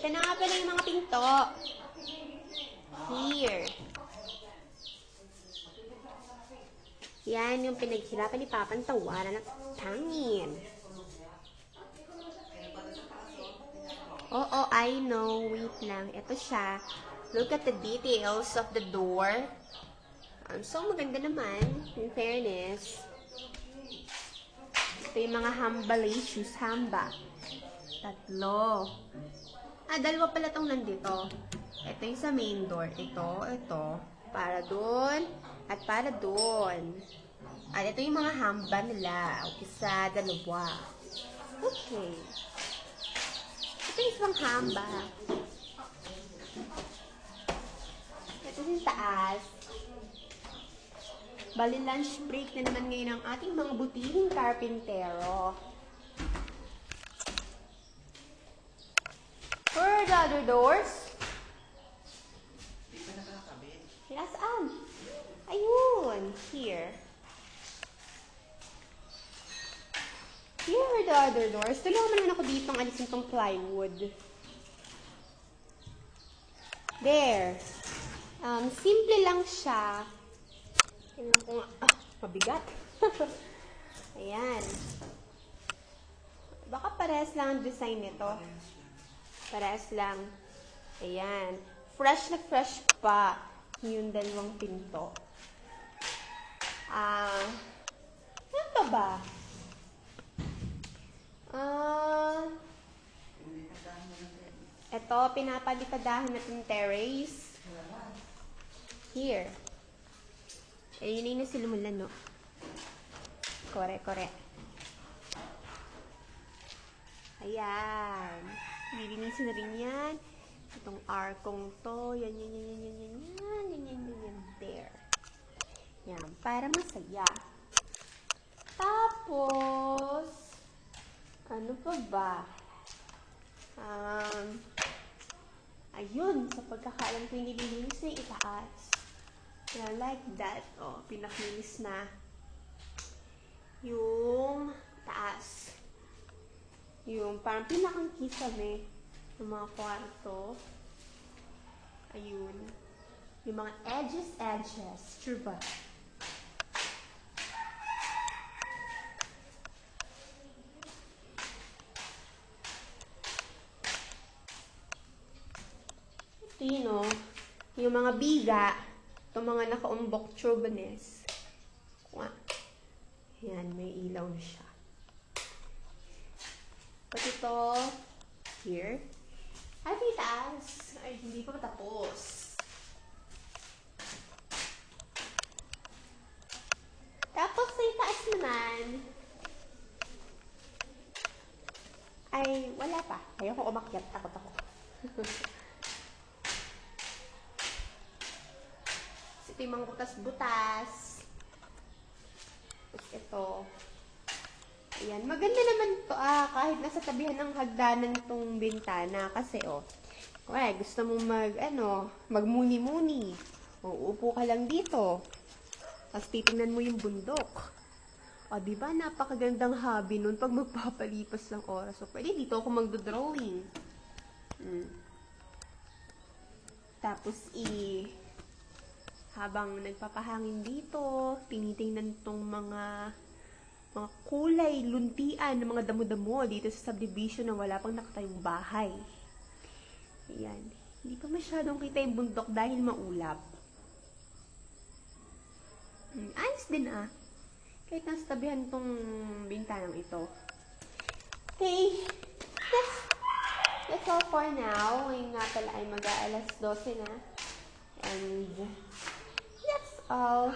Ito na nga pala yung mga pinto. Here. Yan yung pinaghirapan ni Papang tawanan ng tangin. Oo, I know. Wait lang. Ito siya. Look at the details of the door. So, maganda naman. In fairness. Ito yung mga hambalacious. Hamba. 3. Dalawa pala itong nandito. Ito yung sa main door. Ito. Para doon. At para doon. At ito yung mga hamba nila. 1, 2. Okay. Ito yung isang hamba. Ito yung taas. Bali lunch break na naman ngayon ang ating mga butihing karpintero. For the other doors. Saan? Ayun. Here. Here are the other doors. Tulungan mo naman ako dito ang alisin tong plywood. There. Simple lang siya. Tingnan ko nga. Mabigat. Ayan. Baka parehas lang ang design nito. Parehas lang. Ayan. Fresh na fresh pa yung dalawang pinto. Ano to ba? Ito, pinapalitadahan natin terrace. Here. Yun na silumulan, no? Kore. Ayan. Lilinisin na rin yan. Itong arkong to. Yan. There. Yan. Para masaya. Tapos, ano pa ba? Ayun. Sa pagkakaalam ko yung nililinis na itaas. Yeah, like that. Pinakinis na yung taas. Yung parang pinakang kisame ng mga kwarto. Ayun. Yung mga edges. True ba? Ito yun, yung mga biga. Itong mga nakaumbok trubanes. Yan, may ilaw na siya. Pati ito, here. Ay, may taas. Ay, hindi pa matapos. Tapos, sa taas naman, ay, wala pa. Ayoko umakyat. Takot ako. Ito yung mga butas-butas. Tapos ito. Ayan. Maganda naman to kahit nasa tabihan ng hagdanan tong bintana. Kasi gusto mong magmuni-muni. Uupo ka lang dito. Tapos titingnan mo yung bundok. Diba? Napakagandang hobby nun pag magpapalipas ng oras. So, pwede dito ako magdo-drawing. Tapos, habang nagpapahangin dito, tinitingnan tong mga kulay, luntian, ng mga damo-damo dito sa subdivision na wala pang nakatayong bahay. Ayan. Hindi pa masyadong kita yung bundok dahil maulap. Ayos din kahit nasa tabihan tong bintanang ito. Okay. That's all for now. Ngayon nga pala ay mag-aalas 12 na. And that's all.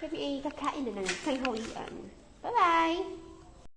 Kami ay kakain na ng tanghalian. Bye-bye!